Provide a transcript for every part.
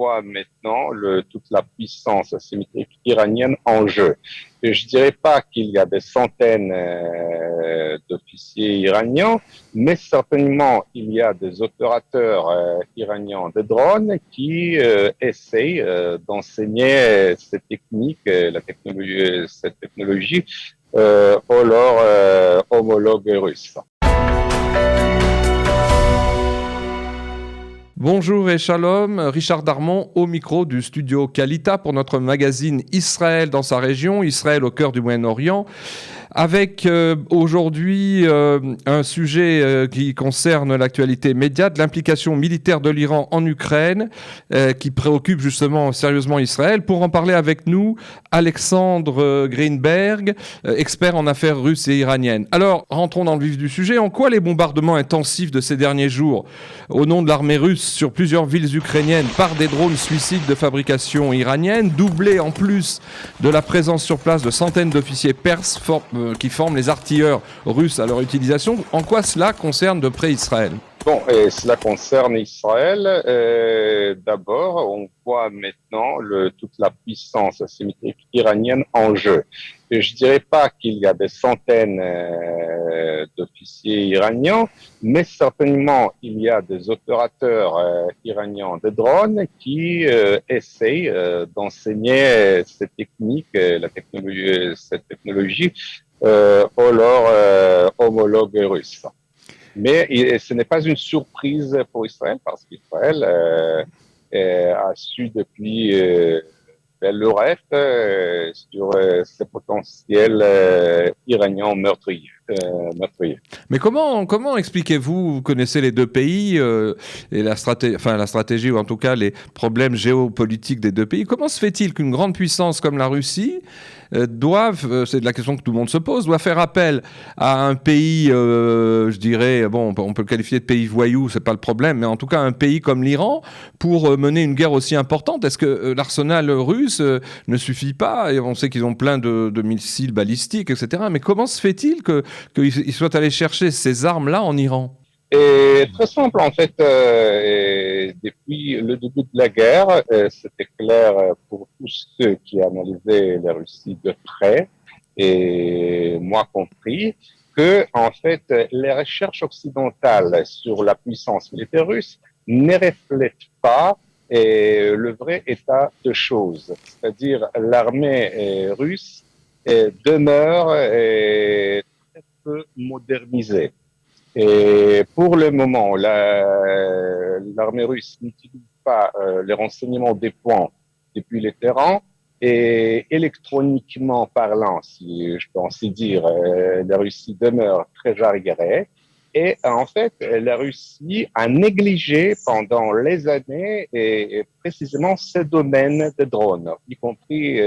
voit maintenant toute la puissance asymétrique iranienne en jeu. Et je dirais pas qu'il y a des centaines d'officiers iraniens, mais certainement il y a des opérateurs iraniens de drones qui essayent d'enseigner cette technique, cette technologie aux leurs homologues russes. Bonjour et shalom, Richard Darmon au micro du studio Kalita pour notre magazine Israël dans sa région, Israël au cœur du Moyen-Orient, avec aujourd'hui un sujet qui concerne l'actualité immédiate, l'implication militaire de l'Iran en Ukraine, qui préoccupe justement sérieusement Israël. Pour en parler avec nous, Alexandre Greenberg, expert en affaires russes et iraniennes. Alors, rentrons dans le vif du sujet. En quoi les bombardements intensifs de ces derniers jours, au nom de l'armée russe, sur plusieurs villes ukrainiennes par des drones suicides de fabrication iranienne, doublés en plus de la présence sur place de centaines d'officiers perses qui forment les artilleurs russes à leur utilisation, en quoi cela concerne de près Israël ? Bon, cela concerne Israël. D'abord, on voit maintenant toute la puissance asymétrique iranienne en jeu. Et je dirais pas qu'il y a des centaines d'officiers iraniens, mais certainement il y a des opérateurs iraniens de drones qui essayent d'enseigner cette technique, cette technologie aux leurs homologues russes. Mais ce n'est pas une surprise pour Israël parce qu'Israël a su depuis belle lurette sur ces potentiels Iraniens meurtriers. Mais comment expliquez-vous, vous connaissez les deux pays et la stratégie ou en tout cas les problèmes géopolitiques des deux pays, comment se fait-il qu'une grande puissance comme la Russie c'est de la question que tout le monde se pose, doit faire appel à un pays, je dirais, bon, on peut le qualifier de pays voyou, c'est pas le problème, mais en tout cas un pays comme l'Iran pour mener une guerre aussi importante? Est-ce que l'arsenal russe ne suffit pas? Et on sait qu'ils ont plein de missiles balistiques, etc. Mais comment se fait-il qu'ils soient allés chercher ces armes-là en Iran? Et très simple, en fait, depuis le début de la guerre, c'était clair pour tous ceux qui analysaient la Russie de près, et moi compris, que, en fait, les recherches occidentales sur la puissance militaire russe ne reflètent pas le vrai état de choses. C'est-à-dire, l'armée russe demeure très peu modernisée. Et pour le moment, l'armée russe n'utilise pas les renseignements des points depuis les terrains et électroniquement parlant, si je peux ainsi dire, la Russie demeure très arriérée. Et en fait, la Russie a négligé pendant les années et précisément ce domaine de drones, y compris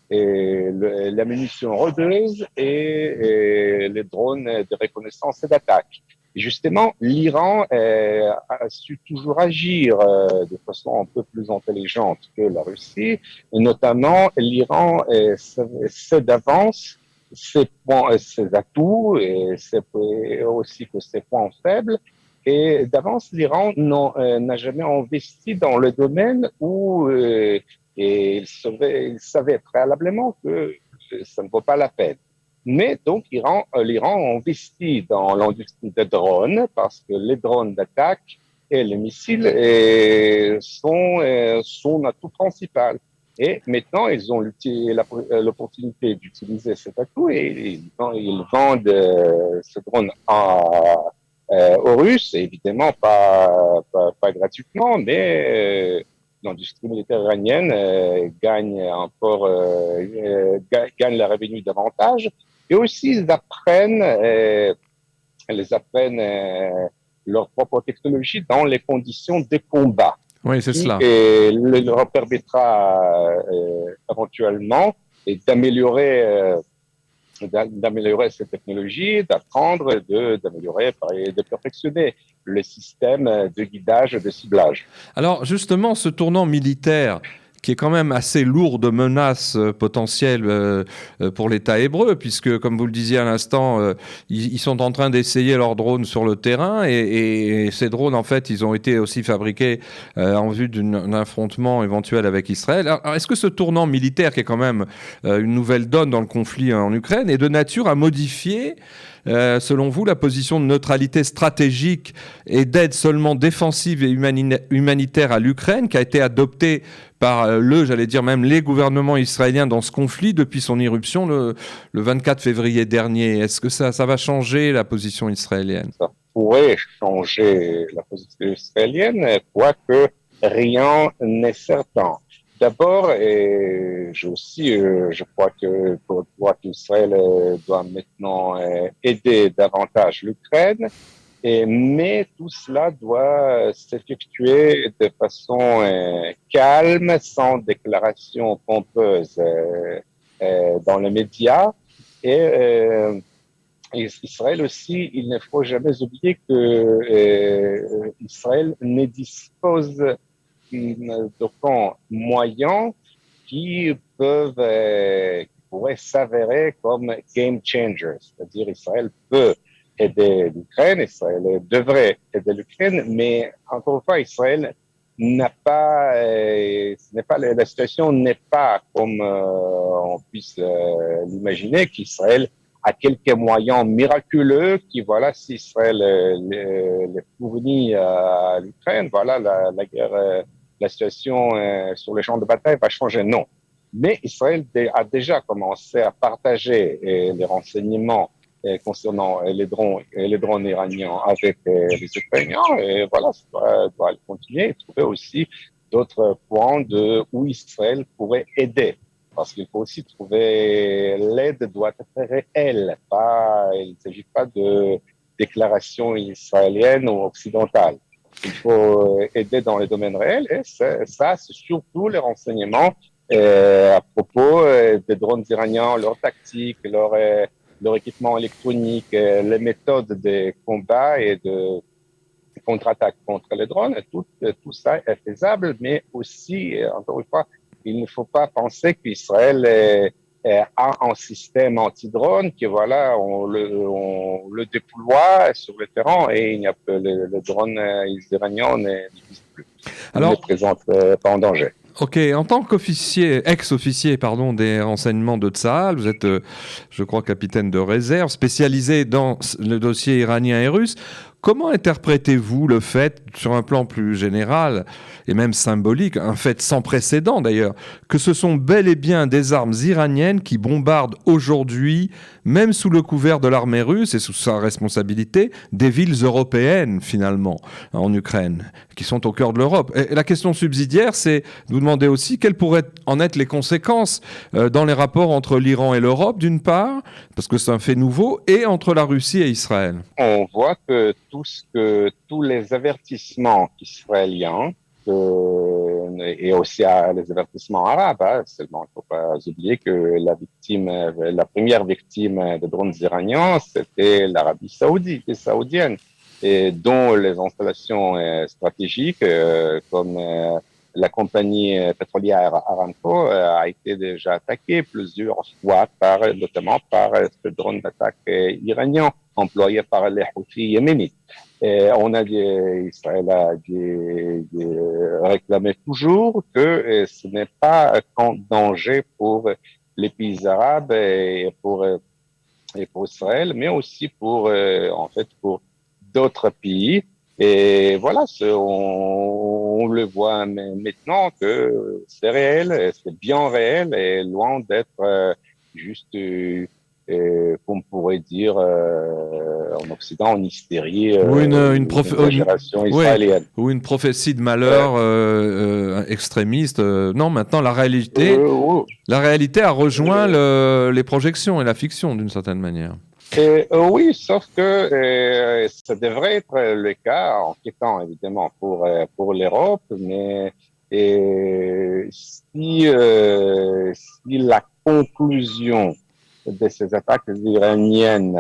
la munition rodeuse et les drones de reconnaissance et d'attaque. Et justement, l'Iran a su toujours agir de façon un peu plus intelligente que la Russie. Et notamment, l'Iran sait d'avance ses atouts et aussi que ses points faibles. Et d'avance, l'Iran n'a jamais investi dans le domaine où et il savait préalablement que ça ne vaut pas la peine. Mais donc, l'Iran a investi dans l'industrie des drones parce que les drones d'attaque et les missiles sont son atout principal. Et maintenant, ils ont l'opportunité d'utiliser cet atout et ils vendent ce drone aux Russes, évidemment pas gratuitement, mais l'industrie militaire iranienne gagne la revenu davantage. Et aussi, ils apprennent leur propre technologie dans les conditions des combats. Oui, c'est cela. Et leur permettra éventuellement d'améliorer cette technologie, d'apprendre, d'améliorer et de perfectionner le système de guidage, de ciblage. Alors justement, ce tournant militaire, qui est quand même assez lourd de menaces potentielles pour l'État hébreu, puisque, comme vous le disiez à l'instant, ils sont en train d'essayer leurs drones sur le terrain, et ces drones, en fait, ils ont été aussi fabriqués en vue d'un affrontement éventuel avec Israël. Alors, est-ce que ce tournant militaire, qui est quand même une nouvelle donne dans le conflit en Ukraine, est de nature à modifier, selon vous, la position de neutralité stratégique et d'aide seulement défensive et humanitaire à l'Ukraine, qui a été adoptée par j'allais dire même les gouvernements israéliens dans ce conflit depuis son irruption le 24 février dernier? Est-ce que ça va changer la position israélienne? Ça pourrait changer la position israélienne, quoique rien n'est certain. D'abord, je crois qu'Israël doit maintenant aider davantage l'Ukraine, mais tout cela doit s'effectuer de façon calme, sans déclaration pompeuse dans les médias. Et Israël aussi, il ne faut jamais oublier que Israël ne dispose d'aucun moyen qui pourraient s'avérer comme game changers. C'est-à-dire, Israël peut aider l'Ukraine, Israël devrait aider l'Ukraine, mais encore une fois, Israël n'a pas, la situation n'est pas comme on puisse l'imaginer, qu'Israël a quelques moyens miraculeux qui, voilà, si Israël les fournit à l'Ukraine, voilà, la guerre, la situation sur les champs de bataille va changer. Non. Mais Israël a déjà commencé à partager les renseignements concernant les drones iraniens avec les Ukrainiens. Et voilà, ça doit continuer et trouver aussi d'autres points où Israël pourrait aider. Parce qu'il faut aussi trouver, l'aide doit être réelle, il ne s'agit pas de déclarations israéliennes ou occidentales. Il faut aider dans les domaines réels, et ça, c'est surtout les renseignements à propos des drones iraniens, leurs tactiques, leur équipement électronique, les méthodes de combat et de contre-attaque contre les drones. Tout ça est faisable, mais aussi, encore une fois, il ne faut pas penser qu'Israël a un système anti-drone que voilà, on le déploie sur le terrain et il n'y a que le drone iranien n'existe plus. Il ne présente pas en danger. Ok, en tant ex-officier, des renseignements de Tsahal, vous êtes, je crois, capitaine de réserve, spécialisé dans le dossier iranien et russe. Comment interprétez-vous le fait, sur un plan plus général et même symbolique, un fait sans précédent d'ailleurs, que ce sont bel et bien des armes iraniennes qui bombardent aujourd'hui, même sous le couvert de l'armée russe et sous sa responsabilité, des villes européennes finalement en Ukraine, qui sont au cœur de l'Europe? Et la question subsidiaire, c'est de vous demander aussi quelles pourraient en être les conséquences dans les rapports entre l'Iran et l'Europe d'une part, parce que c'est un fait nouveau, et entre la Russie et Israël. On voit que tous les avertissements israéliens et aussi les avertissements arabes, seulement il ne faut pas oublier que la première victime des drones iraniens, c'était l'Arabie saoudienne, et dont les installations stratégiques comme la compagnie pétrolière Aramco a été déjà attaquée plusieurs fois notamment par ce drone d'attaque iranien employé par les Houthis yéménites. Israël a réclamé toujours que ce n'est pas un danger pour les pays arabes et pour Israël, mais aussi pour d'autres pays. Et voilà, on le voit maintenant que c'est réel, c'est bien réel et loin d'être juste, qu'on pourrait dire en Occident, en hystérie, ou une exagération israélienne. Ou une prophétie de malheur extrémiste. Non, maintenant la réalité a rejoint les projections et la fiction d'une certaine manière. Oui, sauf que ça devrait être le cas, inquiétant évidemment pour l'Europe, mais si la conclusion de ces attaques iraniennes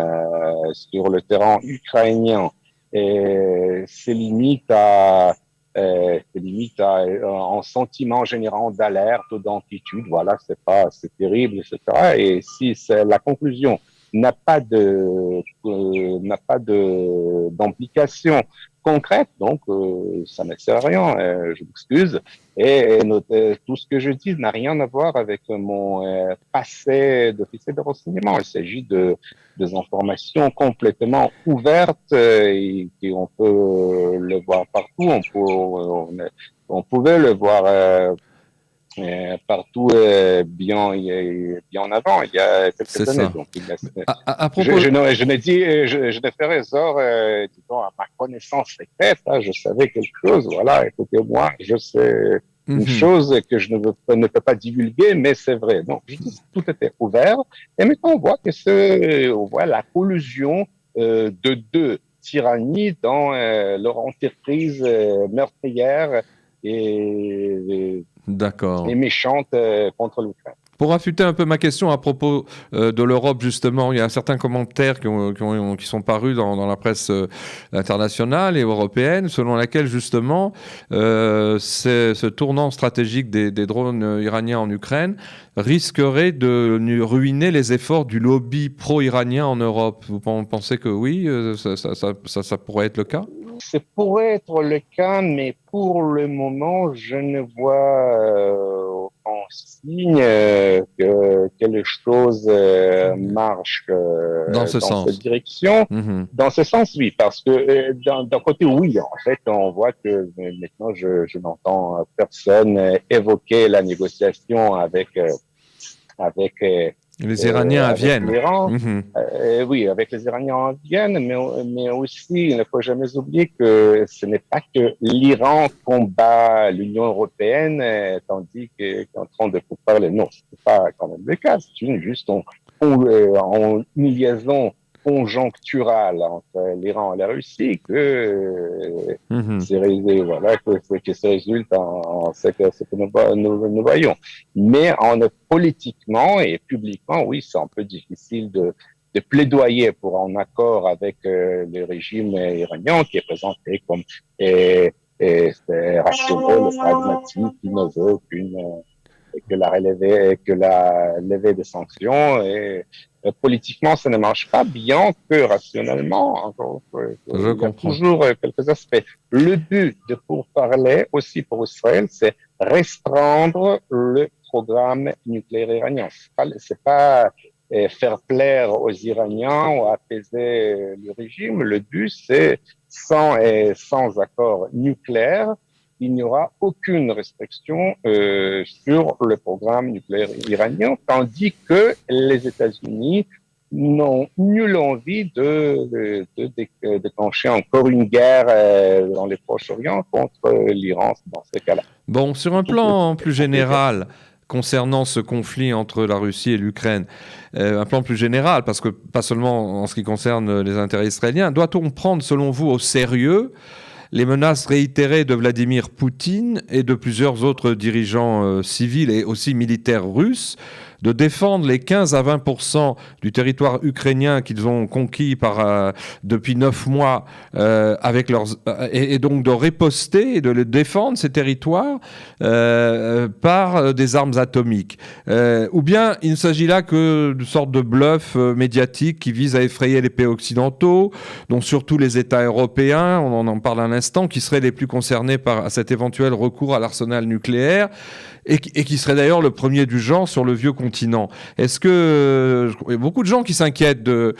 sur le terrain ukrainien se limite à se limite à un sentiment général d'alerte ou d'inquiétude. Voilà, c'est terrible, etc. Et si la conclusion d'implication concrète, donc ça ne sert à rien. Je m'excuse. Tout ce que je dis n'a rien à voir avec mon passé d'officier de renseignement. Il s'agit des informations complètement ouvertes et on peut le voir partout. On pouvait le voir partout bien avant, il y a C'est quelques années. ça. Donc, À propos... je ne ferai tort, disons, à ma connaissance secrète. Hein, je savais quelque chose. Voilà, écoutez-moi, je sais une Mhm. chose que je ne peux pas divulguer, mais c'est vrai. Donc, tout était ouvert. Et maintenant, on voit la collusion de deux tyrannies dans leur entreprise meurtrière et D'accord. méchante contre l'Ukraine. Pour affûter un peu ma question à propos de l'Europe, justement, il y a certains commentaires qui sont parus dans la presse internationale et européenne, selon laquelle, justement, ce tournant stratégique des drones iraniens en Ukraine risquerait de ruiner les efforts du lobby pro-iranien en Europe. Vous pensez que oui, ça pourrait être le cas? Ça pourrait être le cas, mais pour le moment, je ne vois aucun signe que quelque chose marche Dans ce dans cette sens. direction. Mhm. Dans ce sens, oui, parce que d'un côté, oui, en fait, on voit que maintenant, je n'entends personne évoquer la négociation Les Iraniens à avec Vienne. l'Iran. Mhm. Oui, avec les Iraniens en Vienne, mais aussi, il ne faut jamais oublier que ce n'est pas que l'Iran combat l'Union européenne, tandis qu'est en train de parler. Non, ce n'est pas quand même le cas. C'est juste une liaison conjoncturale entre l'Iran et la Russie Mhm. voilà, que se résulte en ce que nous voyons. Mais politiquement et publiquement, oui, c'est un peu difficile de plaidoyer pour un accord avec le régime iranien qui est présenté comme c'est rationnel, pragmatique, qui ne veut que la levée des sanctions. Et politiquement, ça ne marche pas, bien que rationnellement, Je il y a comprends. toujours quelques aspects. Le but de pourparler aussi pour Israël, c'est restreindre le programme nucléaire iranien. C'est pas faire plaire aux Iraniens ou apaiser le régime. Le but, c'est sans accord nucléaire, il n'y aura aucune restriction sur le programme nucléaire iranien, tandis que les États-Unis n'ont nulle envie de déclencher encore une guerre dans les Proches-Orient contre l'Iran dans ce cas-là. Bon, sur un plan plus général, concernant ce conflit entre la Russie et l'Ukraine, un plan plus général, parce que pas seulement en ce qui concerne les intérêts israéliens, doit-on prendre, selon vous, au sérieux les menaces réitérées de Vladimir Poutine et de plusieurs autres dirigeants civils et aussi militaires russes de défendre les 15 à 20% du territoire ukrainien qu'ils ont conquis depuis 9 mois et donc de riposter et de le défendre, ces territoires, par des armes atomiques. Ou bien il ne s'agit là que d'une sorte de bluff médiatique qui vise à effrayer les pays occidentaux, dont surtout les États européens, on en parle un instant, qui seraient les plus concernés par cet éventuel recours à l'arsenal nucléaire, et qui serait d'ailleurs le premier du genre sur le vieux continent. Est-ce que il y a beaucoup de gens qui s'inquiètent de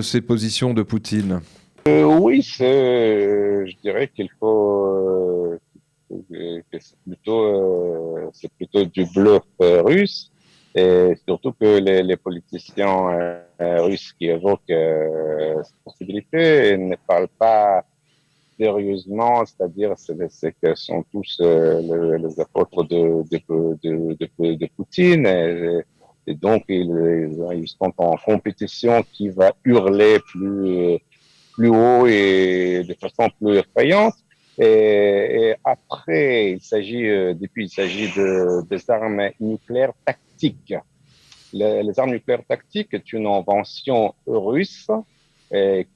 ces positions de Poutine? Oui, je dirais qu'il faut que c'est plutôt du bluff russe, et surtout que les politiciens russes qui évoquent cette possibilité ne parlent pas sérieusement, c'est-à-dire c'est que sont tous les apôtres de Poutine, et donc ils sont en compétition qui va hurler plus haut et de façon plus effrayante. Et après, il s'agit des armes nucléaires tactiques. Les armes nucléaires tactiques est une invention russe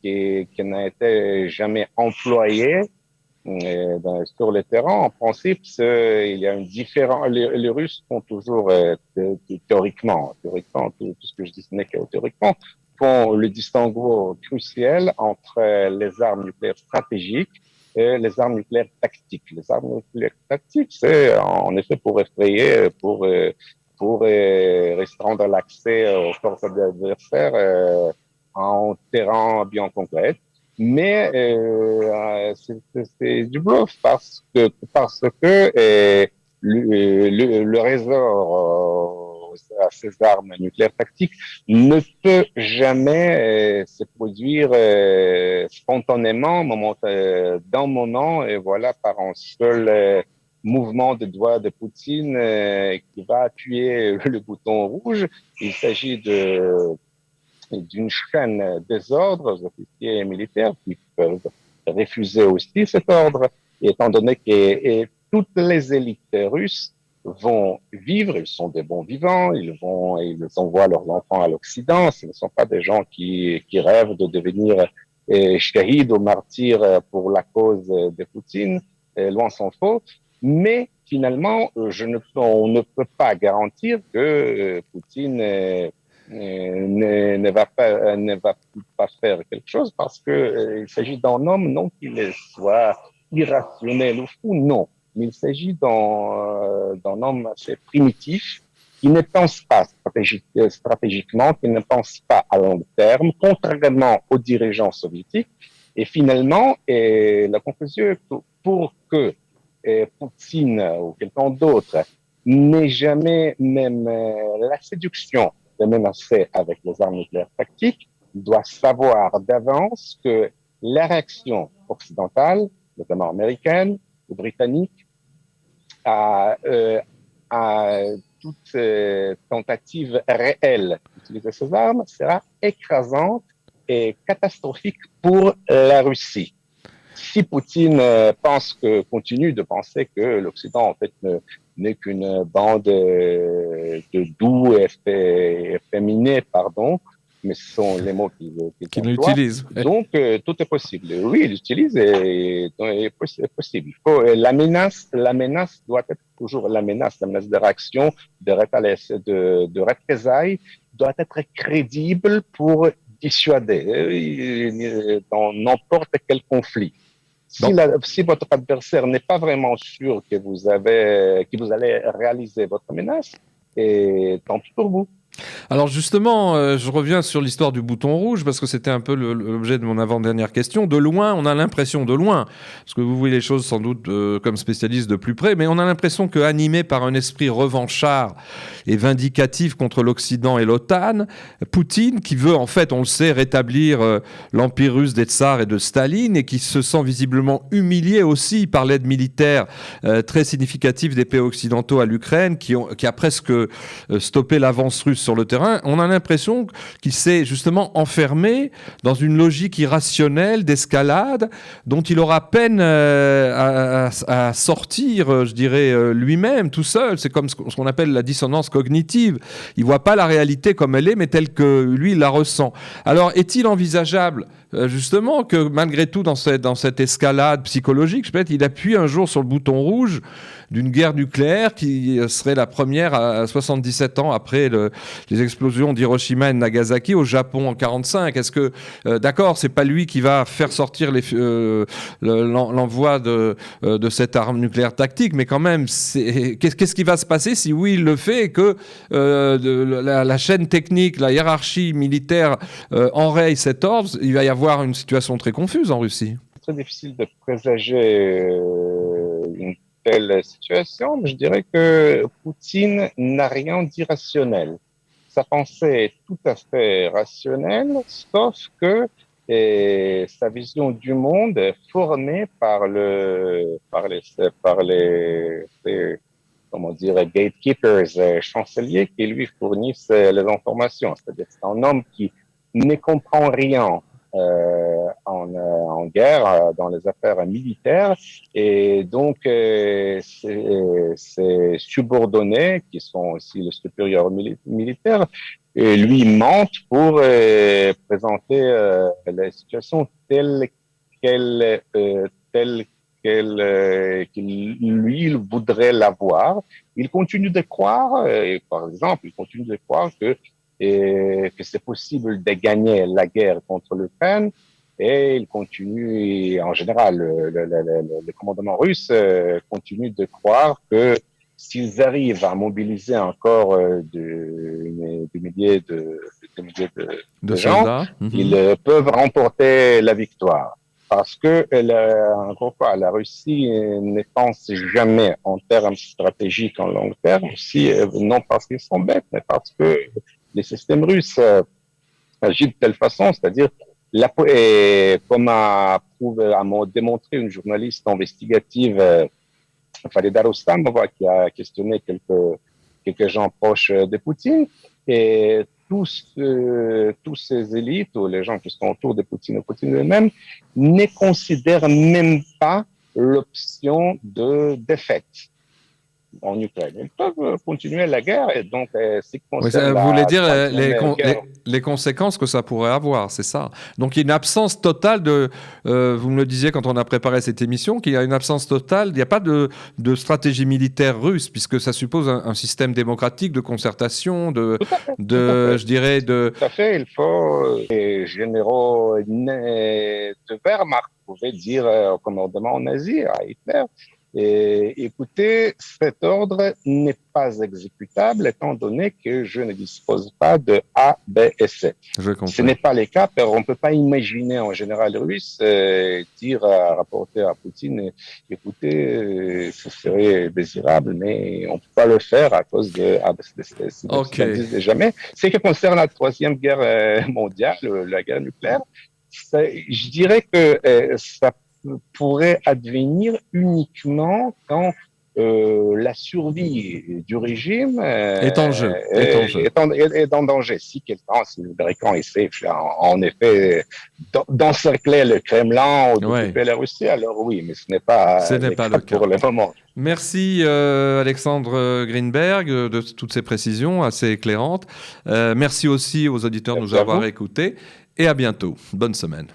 qui n'a été jamais employée sur le terrain. En principe, il y a une différence. Les Russes font toujours, théoriquement, tout ce que je dis, ce n'est que théoriquement, font le distinguo crucial entre les armes nucléaires stratégiques et les armes nucléaires tactiques. Les armes nucléaires tactiques, c'est en effet pour effrayer, pour restreindre l'accès aux forces adversaires en terrain bien concret. Mais c'est du bluff parce que le réseau à ces armes nucléaires tactiques ne peut jamais se produire spontanément d'un moment et voilà par un seul mouvement de doigt de Poutine qui va appuyer le bouton rouge. Il s'agit d'une chaîne des ordres aux officiers militaires qui peuvent refuser aussi cet ordre. Et étant donné que toutes les élites russes vont vivre, ils sont des bons vivants, ils envoient leurs enfants à l'Occident, ce ne sont pas des gens qui rêvent de devenir shahid ou martyrs pour la cause de Poutine, loin s'en faut. Mais finalement, on ne peut pas garantir que Poutine ne va pas faire quelque chose parce que il s'agit d'un homme, non qu'il soit irrationnel ou fou, non. Mais il s'agit d'un homme assez primitif qui ne pense pas stratégiquement, qui ne pense pas à long terme, contrairement aux dirigeants soviétiques. Et finalement, la conclusion, pour que Poutine ou quelqu'un d'autre n'ait jamais même la séduction de menacer avec les armes nucléaires tactiques, doit savoir d'avance que la réaction occidentale, notamment américaine ou britannique, à toute tentative réelle d'utiliser ces armes sera écrasante et catastrophique pour la Russie. Si Poutine continue de penser que l'Occident en fait n'est qu'une bande de doux et efféminés, pardon, mais ce sont les mots qu'il emploie. Ouais. Donc tout est possible. Oui, il utilise et est possible. La menace doit être toujours la menace de réaction, de représailles doit être crédible pour dissuader dans n'importe quel conflit. Si votre adversaire n'est pas vraiment sûr que vous allez réaliser votre menace, et tant pis pour vous. Alors justement, je reviens sur l'histoire du bouton rouge parce que c'était un peu l'objet de mon avant-dernière question. De loin, on a l'impression, parce que vous voyez les choses sans doute comme spécialiste de plus près, mais on a l'impression qu'animé par un esprit revanchard et vindicatif contre l'Occident et l'OTAN, Poutine, qui veut en fait, on le sait, rétablir l'empire russe des tsars et de Staline et qui se sent visiblement humilié aussi par l'aide militaire très significative des pays occidentaux à l'Ukraine, qui a presque stoppé l'avance russe sur le terrain, on a l'impression qu'il s'est justement enfermé dans une logique irrationnelle d'escalade dont il aura peine à sortir, je dirais, lui-même, tout seul. C'est comme ce qu'on appelle la dissonance cognitive. Il ne voit pas la réalité comme elle est, mais telle que lui, il la ressent. Alors, est-il envisageable justement que malgré tout, dans cette escalade psychologique, peut-être il appuie un jour sur le bouton rouge d'une guerre nucléaire qui serait la première à 77 ans après les explosions d'Hiroshima et de Nagasaki au Japon en 45. Est-ce que, d'accord, c'est pas lui qui va faire sortir l'envoi de cette arme nucléaire tactique, mais quand même, qu'est-ce qui va se passer si oui, il le fait et que la chaîne technique, la hiérarchie militaire enraye cet ordre? Il va y avoir une situation très confuse en Russie. C'est très difficile de présager une telle situation, mais je dirais que Poutine n'a rien d'irrationnel. Sa pensée est tout à fait rationnelle, sauf que sa vision du monde est formée par les comment dire, gatekeepers, chanceliers qui lui fournissent les informations. C'est-à-dire que c'est un homme qui ne comprend rien en guerre, dans les affaires militaires, et donc ces subordonnés, qui sont aussi les supérieurs militaires, et lui mentent pour présenter la situation telle qu'il lui, il voudrait l'avoir. Il continue de croire, par exemple, il continue de croire que c'est possible de gagner la guerre contre l'Ukraine. Et il continue, en général, le commandement russe continue de croire que s'ils arrivent à mobiliser encore des milliers De de gens, soldats. ils peuvent remporter la victoire. Parce que, encore une fois, la Russie ne pense jamais en termes stratégiques en long terme, aussi, non parce qu'ils sont bêtes, mais parce que les systèmes russes agit de telle façon, c'est-à-dire, comme a démontré une journaliste investigative, Farida Rustamova, qui a questionné quelques gens proches de Poutine, et tous ces élites, ou les gens qui sont autour de Poutine et Poutine lui-même, ne considèrent même pas l'option de défaite en Ukraine. Ils peuvent continuer la guerre, et donc, ce qui Oui, concerne vous voulez la dire troisième guerre. les conséquences que ça pourrait avoir, c'est ça. Donc il y a une absence totale de, vous me le disiez quand on a préparé cette émission, qu'il y a une absence totale, il n'y a pas de stratégie militaire russe, puisque ça suppose un système démocratique de concertation, Tout à fait. je dirais, de... Tout à fait, il faut, les généraux de Wehrmacht pouvaient dire au commandement nazi, à Hitler, et, écoutez, cet ordre n'est pas exécutable étant donné que je ne dispose pas de A, B et C. Je Ce comprends. n'est pas le cas, car on ne peut pas imaginer en général russe dire, rapporter à Poutine, écoutez, ce serait désirable, mais on ne peut pas le faire à cause de A, B, C, D, C. Donc, Ok. ça n'existe jamais. Ce qui concerne la troisième guerre mondiale, la guerre nucléaire, je dirais que ça pourrait advenir uniquement quand la survie du régime Est en jeu. Est en jeu. est en danger. Si quelqu'un, si l'Américain essaie en effet d'encercler le Kremlin ou d'occuper la Russie, alors oui, mais ce n'est pas, le cas pour le moment. Merci Alexandre Greenberg de toutes ces précisions assez éclairantes. Merci aussi aux auditeurs de nous avoir écoutés et à bientôt. Bonne semaine.